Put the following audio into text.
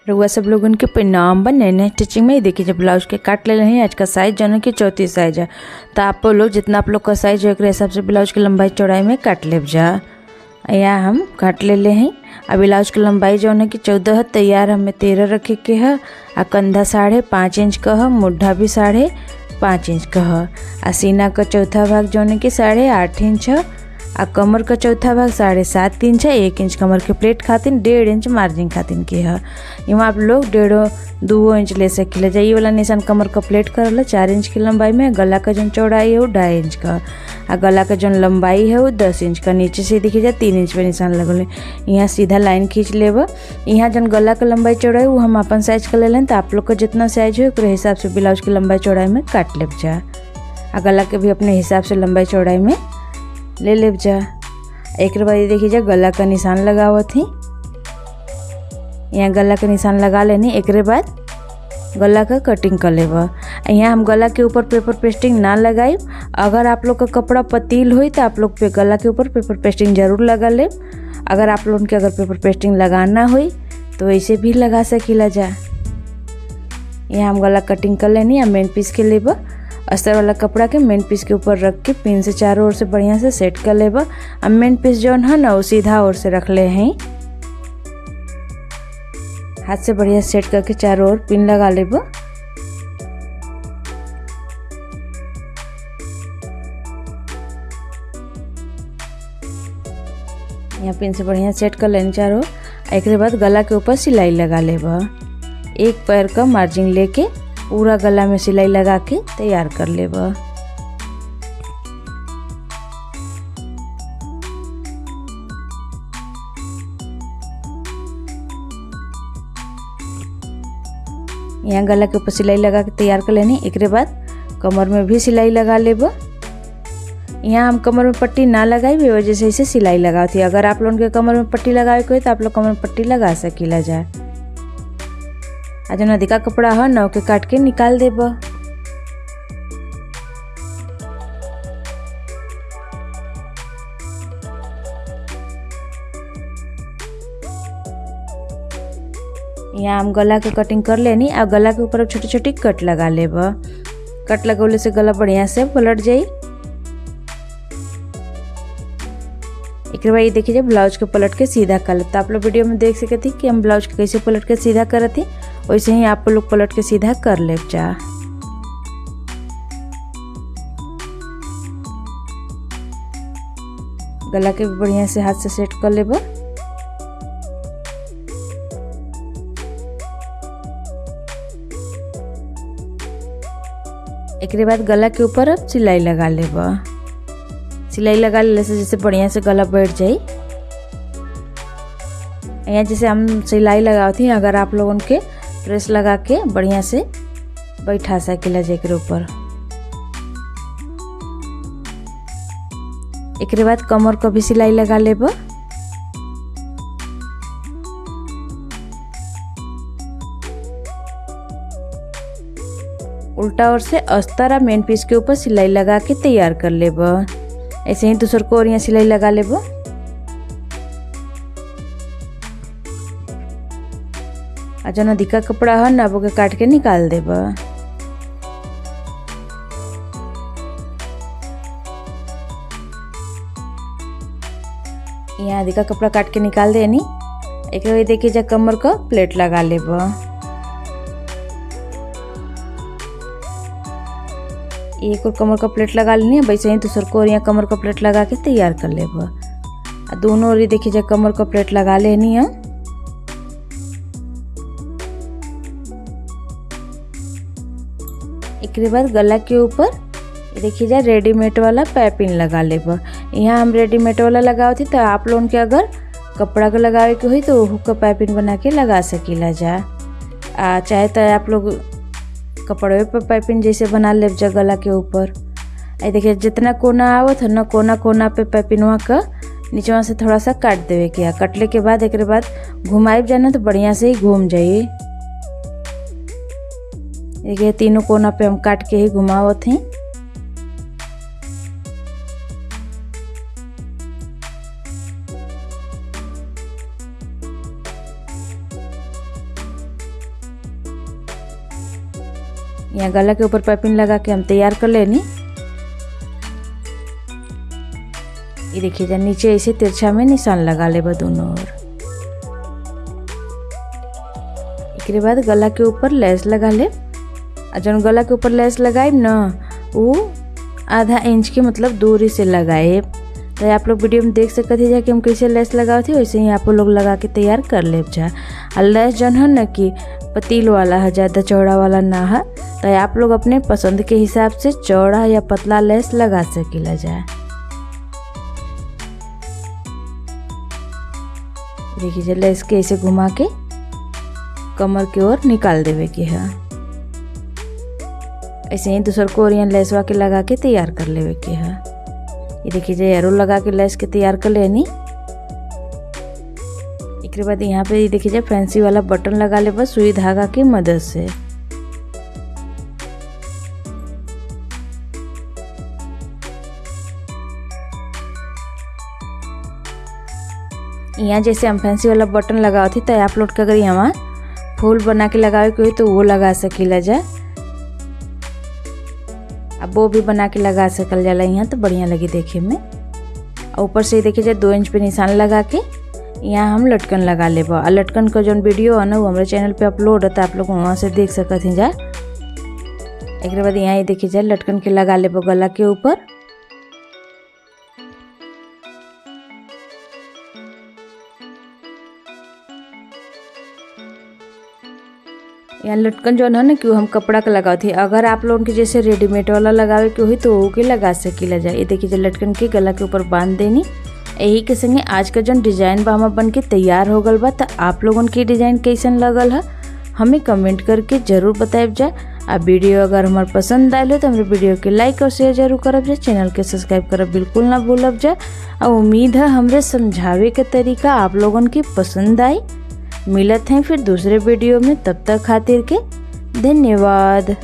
रउआ सब लोगन के परिणाम बा नए नए स्टिचिंग में। देखिए जब ब्लाउज के काट ले रहे हैं, आज का साइज जौन कि 34 साइज है। तो आप लोग जितना आप लोग का साइज है एक हिसाब से ब्लाउज की लंबाई चौड़ाई में काट ले जा। यहाँ हम काट ले हैं। अब ब्लाउज की लंबाई जौन है कि 14 है, तैयार हमें 13 रखे के है। आ कंधा 5.5 इंच का है, मुड्ढा भी 5.5 इंच का है। आ सीना का चौथा भाग जौन है कि 8.5 इंच है। आ कमर का चौथा भाग 7.5 इंच है। 1 इंच कमर के प्लेट खातिर, 1.5 इंच मार्जिन खातिर के है। यहाँ आप लोग 1.5-2 इंच ले सकेला। ये वाला निशान कमर का प्लेट करला 4 इंच की लंबाई में। गला का जो चौड़ाई है वो 2.5 इंच का। आ गला का जो लंबाई है वो 10 इंच का। नीचे से देखिए जा 3 इंच पे निशान लगल। यहाँ सीधा लाइन खींच लेब। यहाँ जो गला का लंबाई चौड़ाई वो हम अपन साइज कर ले। तो आप लोग का जितना साइज हो एक हिसाब से ब्लाउज की लंबाई चौड़ाई में काट लेब जा। आ गला के भी अपने हिसाब से लंबाई चौड़ाई में ले लेब जा। एक बार ये देखिए जा गला का निशान लगावत थी। यहाँ गला का निशान लगा लेनी। एक बाद गला का कटिंग कर लेब। यहाँ हम गला के ऊपर पेपर पेस्टिंग ना लगाई। अगर आप लोग का कपड़ा पतील हुई तो आप लोग पे गला के ऊपर पेपर पेस्टिंग जरूर लगा ले। अगर आप लोगों के अगर पेपर पेस्टिंग लगाना हुई तो ऐसे भी लगा सकीला जा। यहाँ हम गला कटिंग कर लेनी। अब मेन पीस के लेब। अस्तर वाला कपड़ा के मेन पीस के ऊपर रख के पिन से चारों ओर से बढ़िया से सेट कर लेब। अब मेन पीस जौन है ना वो सीधा ओर से रख ले हैं। हाथ से बढ़िया सेट करके चारों ओर पिन लगा लेब। यहाँ पिन से बढ़िया सेट कर लेनी चारों। एक बाद गला के ऊपर सिलाई लगा लेब। एक पैर का मार्जिन लेके पूरा गला में सिलाई लगा के तैयार कर लेब। यहाँ गला के ऊपर सिलाई लगा के तैयार कर लेनी। एक बाद कमर में भी सिलाई लगा लेब। यहाँ हम कमर में पट्टी ना लगाई भी वजह से इसे सिलाई लगाई थी। अगर आप लोगों के कमर में पट्टी लगाए को तो आप लोग कमर में पट्टी लगा सकीला जा। आज नदी का कपड़ा है नौ के काट के निकाल देब। यहाँ हम गला के कटिंग कर लेनी। अब गला के ऊपर छोटी छोटी कट लगा लेब। कट लगौले से गला बढ़िया से पलट जाई। एक बार ये देखिए जब ब्लाउज के पलट के सीधा कर ले। तो आप लोग वीडियो में देख सके थी कि हम ब्लाउज के कैसे पलट के सीधा करत थी, वैसे ही आप लोग पलट के सीधा कर ले जा। गला के बढ़िया से हाथ से सेट कर लेब। एक बाद गला के ऊपर अब सिलाई लगा लेब। सिलाई लगा ले से जैसे बढ़िया से गला बैठ जाए। यहाँ जैसे हम सिलाई लगाती हैं, अगर आप लोगों के प्रेस लगा के बढ़िया से बैठा सकेला जे के ऊपर। एक बाद कमर को भी सिलाई लगा लेब। उल्टा ओर से अस्तर मेन पीस के ऊपर सिलाई लगा के तैयार कर लेब। ऐसे ही दूसर को और यहाँ सिलाई लगा लेब। जो नदी का कपड़ा है ना वो के काट के निकाल देब। यहाँ आदि का कपड़ा काट के निकाल देनी। एक बार देखिए जा कमर का प्लेट लगा लेब। एक और कमर का प्लेट लगा लेनी है। वैसे ही दूसर को और यहाँ कमर का प्लेट लगा के तैयार कर लेब। दोनों ओर देखिए जा कमर का प्लेट लगा लेनी है। एक बाद गला के ऊपर देखिए जा रेडीमेड वाला पाइपिंग लगा लेब। यहाँ हम रेडीमेड वाला लगाओ थी। तो आप लोगों के अगर कपड़ा का लगावे के हुई तो हुक का पाइपिंग बना के लगा सकीला जा। चाहे तो आप लोग कपड़े पर पाइपिंग जैसे बना लेब जा गला के ऊपर। देखिए जितना कोना आवत है ना, कोना कोना पे पाइपिंगवा का नीचवा से थोड़ा सा काट देवे के। कटले के बाद एक बाद घुमाइब जाना तो बढ़िया से ही घूम जाइए। देखिए तीनों कोना पे हम काट के ही घुमावत हैं। यहाँ गला के ऊपर पाइपिंग लगा के हम तैयार कर लेनी। ये देखिए जा नीचे ऐसे तिरछा में निशान लगा ले दोनों ओर। इसके बाद गला के ऊपर लेस लगा ले। जब गला के ऊपर लेस लगाए ना वो आधा इंच के मतलब दूरी से लगाए। तो आप लोग वीडियो में देख सकते हैं कि हम कैसे लेस लगाए थे, वैसे ही आप लोग लगा के तैयार कर ले जा। और लेस जन है ना कि पतील वाला है, ज़्यादा चौड़ा वाला ना है। तो आप लोग अपने पसंद के हिसाब से चौड़ा या पतला लेस लगा सकेला जाए। देखिए लेस के ऐसे घुमा के कमर की ओर निकाल देवे के है। ऐसे ही दूसर को ओरियन लेसवा के लगा के तैयार कर लेवे के है। ये देखिए एरो लगा के लेस के तैयार कर लेनी। इसके बाद यहाँ पे देखिए फैंसी वाला बटन लगा ले बस सुई धागा की मदद से। यहाँ जैसे हम फैंसी वाला बटन लगाओ थी तो आप लोग के अगर यहाँ फूल बना के लगावे के हो तो वो लगा सकीला जा। अब वो भी बना के लगा सकल जाला यहाँ तो बढ़िया लगी देखे में। और ऊपर से देखिए जाए 2 इंच पे निशान लगा के यहाँ हम लटकन लगा ले। और लटकन का जो वीडियो है ना वो हमारे चैनल पे अपलोड है, तो आप लोग वहाँ से देख सकते हैं जा। एक बाद यहाँ ये देखिए जाए लटकन के लगा ले गला के ऊपर। यहाँ लटकन जो है ना कि हम कपड़ा का लगाओ थी। अगर आप लोगों के जैसे रेडीमेड वाला लगावे के हुई तो वो के लगा सकीला जाए। ये देखिए लटकन के गला के ऊपर बांध देनी। यही के संगे आज का जो डिज़ाइन बा हमार बन के तैयार हो गल बा। तो आप लोगन की डिज़ाइन कैसन लगल है हमें कमेंट करके ज़रूर बताएब जा। आ वीडियो अगर हमार पसंद आए तो हमारे वीडियो के लाइक और शेयर जरूर करब जा। चैनल के सब्सक्राइब करब बिल्कुल ना भूलब जा। और उम्मीद है हमरे समझावे के तरीका आप लोगन की पसंद आई। मिलत हैं फिर दूसरे वीडियो में, तब तक खातिर के धन्यवाद।